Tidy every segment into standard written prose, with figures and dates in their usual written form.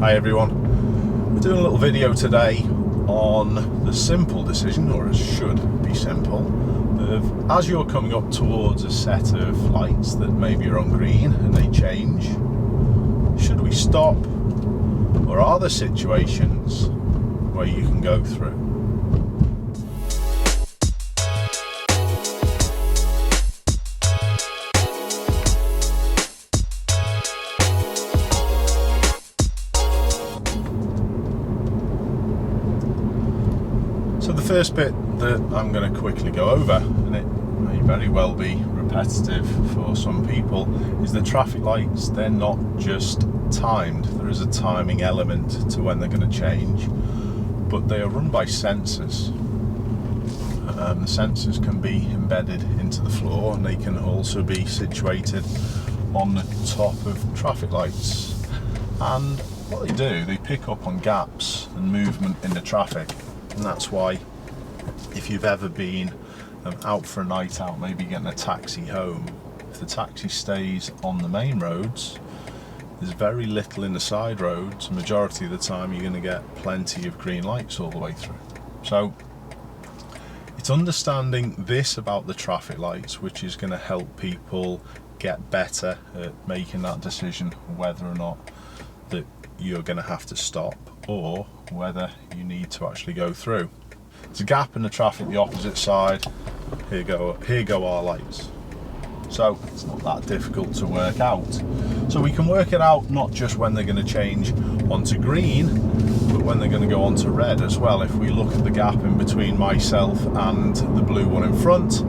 Hi everyone, we're doing a little video today on the simple decision, or it should be simple, of as you're coming up towards a set of lights that maybe are on green and they change, should we stop, or are there situations where you can go through? So the first bit that I'm going to quickly go over, and it may very well be repetitive for some people, is that traffic lights, they're not just timed. There is a timing element to when they're going to change, but they are run by sensors. The sensors can be embedded into the floor, and they can also be situated on the top of traffic lights. And what they do, they pick up on gaps and movement in the traffic. And that's why, if you've ever been out for a night out, maybe getting a taxi home, if the taxi stays on the main roads, there's very little in the side roads. Majority of the time you're going to get plenty of green lights all the way through. So it's understanding this about the traffic lights which is going to help people get better at making that decision whether or not that you're going to have to stop or whether you need to actually go through. There's a gap in the traffic the opposite side. Here go our lights. So it's not that difficult to work out. So we can work it out not just when they're going to change onto green, but when they're going to go onto red as well. If we look at the gap in between myself and the blue one in front,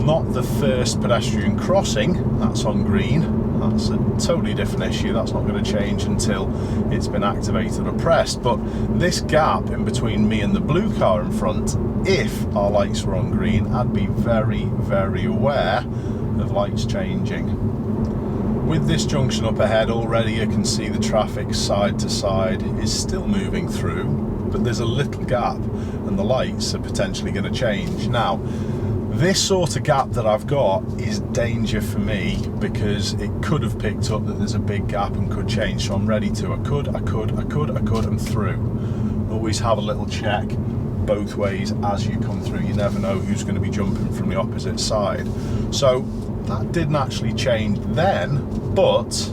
not the first pedestrian crossing, that's on green. That's a totally different issue. That's not going to change until it's been activated or pressed. But this gap in between me and the blue car in front, if our lights were on green, I'd be very, very aware of lights changing. With this junction up ahead, already you can see the traffic side to side is still moving through, but there's a little gap and the lights are potentially going to change. Now, this sort of gap that I've got is danger for me because it could have picked up that there's a big gap and could change, so I'm ready to. I could, I'm through. Always have a little check both ways as you come through. You never know who's going to be jumping from the opposite side. So that didn't actually change then, but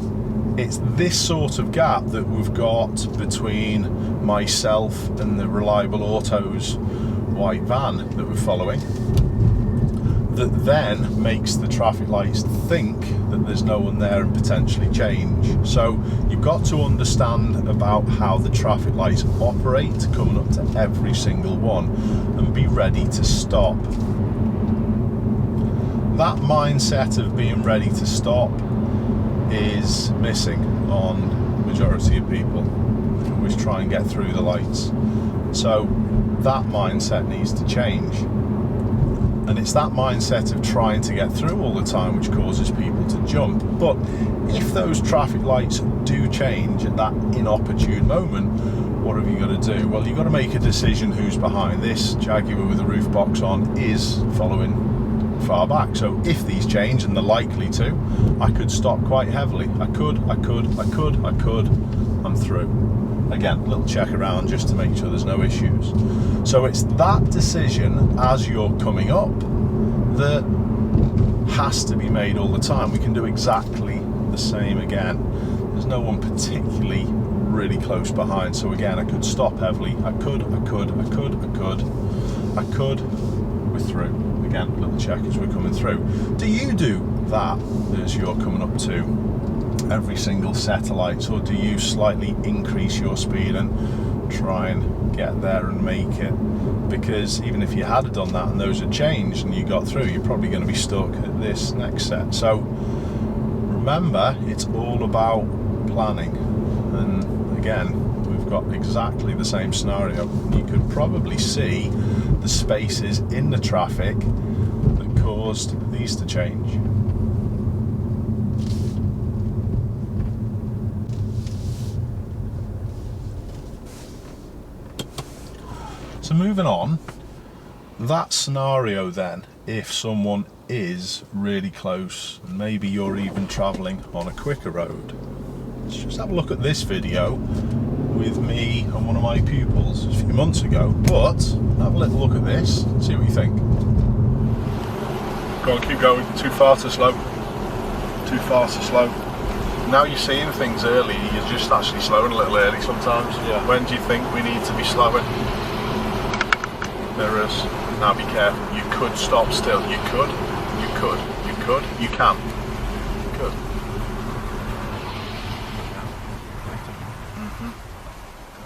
it's this sort of gap that we've got between myself and the Reliable Autos white van that we're following, that then makes the traffic lights think that there's no one there and potentially change. So you've got to understand about how the traffic lights operate coming up to every single one and be ready to stop. That mindset of being ready to stop is missing on majority of people who always try and get through the lights. So that mindset needs to change. And it's that mindset of trying to get through all the time which causes people to jump. But if those traffic lights do change at that inopportune moment, what have you got to do? Well, you've got to make a decision who's behind. This Jaguar with the roof box on is following far back. So if these change, and they're likely to, I could stop quite heavily. I could, I'm through. Again, a little check around just to make sure there's no issues. So it's that decision as you're coming up that has to be made all the time. We can do exactly the same again. There's no one particularly really close behind. So again, I could stop heavily. I could, we're through. Again, a little check as we're coming through. Do you do that as you're coming up to every single set of lights, or do you slightly increase your speed and try and get there and make it? Because even if you had done that and those had changed and you got through, you're probably going to be stuck at this next set. So remember, it's all about planning. And again, we've got exactly the same scenario. You could probably see the spaces in the traffic that caused these to change. So moving on, that scenario then, if someone is really close and maybe you're even travelling on a quicker road, let's just have a look at this video with me and one of my pupils a few months ago, but have a little look at this, see what you think. Go on, keep going, too far too slow. Too far too slow. Now you're seeing things early, you're just actually slowing a little early sometimes. Yeah. When do you think we need to be slowing? Mirrors. Now be careful. You could stop still. You can.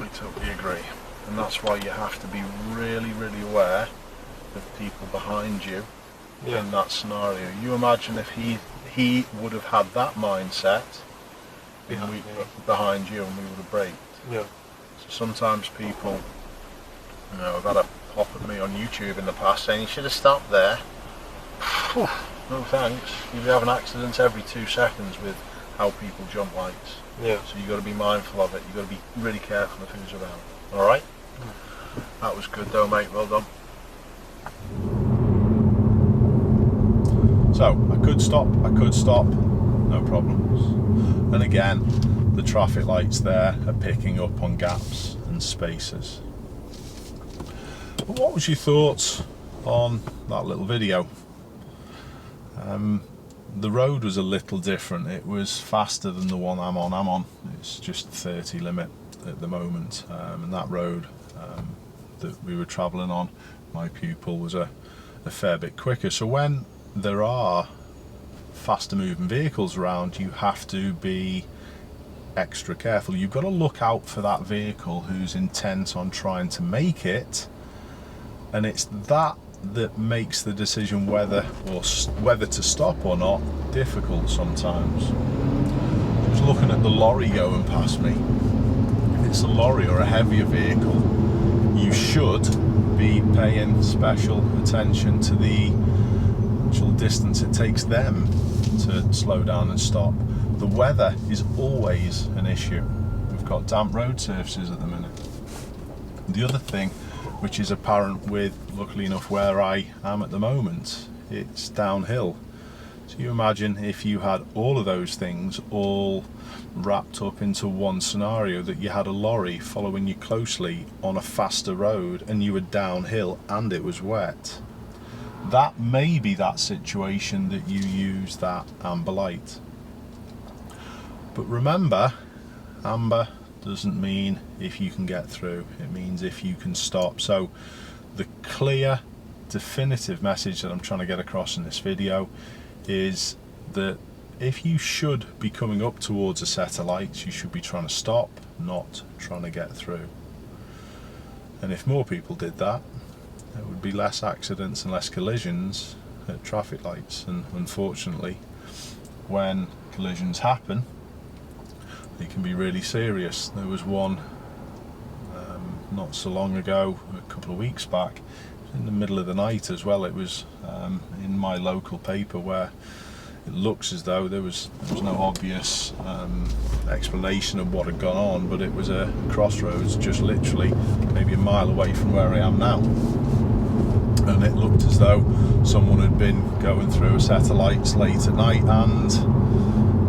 I totally agree. And that's why you have to be really, really aware of people behind you in that scenario. You imagine if he would have had that mindset behind you and we would have braked. Yeah. So sometimes people, you know, have had a pop at me on YouTube in the past saying you should have stopped there. No thanks. You have an accident every 2 seconds with how people jump lights. Yeah. So you've got to be mindful of it. You've got to be really careful of who's around. Alright? That was good though, mate. Well done. So, I could stop, no problems. And again, the traffic lights there are picking up on gaps and spaces. But what was your thoughts on that little video? The road was a little different. It was faster than the one I'm on. It's just 30 limit at the moment, and that road that we were travelling on, my pupil, was a fair bit quicker. So when there are faster moving vehicles around, you have to be extra careful. You've got to look out for that vehicle who's intent on trying to make it, and it's that makes the decision whether to stop or not difficult sometimes. I was looking at the lorry going past me. If it's a lorry or a heavier vehicle, you should be paying special attention to the actual distance it takes them to slow down and stop. The weather is always an issue. We've got damp road surfaces at the minute. The other thing, which is apparent with, luckily enough, where I am at the moment, it's downhill. So you imagine if you had all of those things all wrapped up into one scenario, that you had a lorry following you closely on a faster road and you were downhill and it was wet. That may be that situation that you use that amber light. But remember, amber doesn't mean if you can get through, it means if you can stop. So the clear, definitive message that I'm trying to get across in this video is that if you should be coming up towards a set of lights, you should be trying to stop, not trying to get through. And if more people did that, there would be less accidents and less collisions at traffic lights. And unfortunately, when collisions happen, they can be really serious. There was one not so long ago, a couple of weeks back, in the middle of the night as well. It was in my local paper, where it looks as though there was no obvious explanation of what had gone on, but it was a crossroads just literally maybe a mile away from where I am now. And it looked as though someone had been going through a set of lights late at night and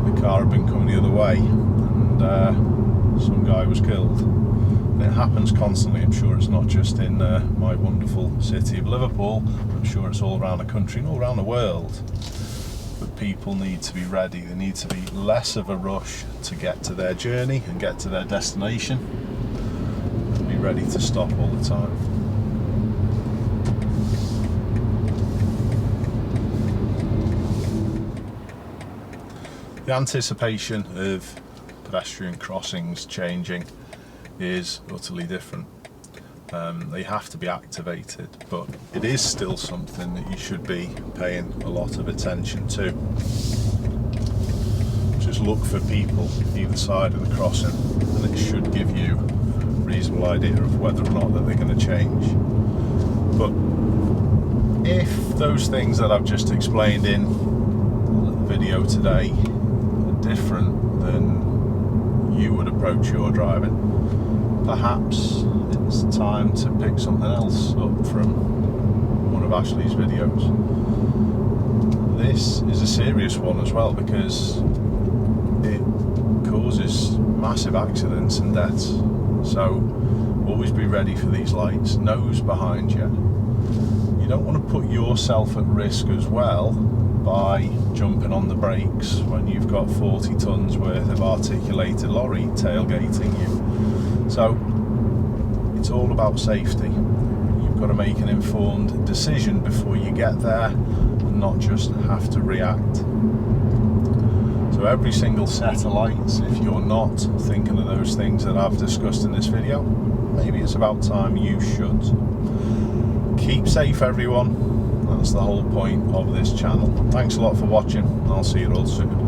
the car had been coming the other way, and some guy was killed. And it happens constantly. I'm sure it's not just in my wonderful city of Liverpool. I'm sure it's all around the country and all around the world. But people need to be ready. There needs to be less of a rush to get to their journey and get to their destination, and be ready to stop all the time. The anticipation of pedestrian crossings changing is utterly different. They have to be activated, but it is still something that you should be paying a lot of attention to. Just look for people either side of the crossing, and it should give you a reasonable idea of whether or not that they're going to change. But if those things that I've just explained in the video today are different than you would approach your driving, perhaps it's time to pick something else up from one of Ashley's videos. This is a serious one as well, because it causes massive accidents and deaths. So always be ready for these lights, nose behind you. You don't want to put yourself at risk as well by jumping on the brakes when you've got 40 tons worth of articulated lorry tailgating you. So it's all about safety. You've got to make an informed decision before you get there and not just have to react. So every single set of lights, if you're not thinking of those things that I've discussed in this video, maybe it's about time you should. Keep safe, everyone. That's the whole point of this channel. Thanks a lot for watching. I'll see you all soon.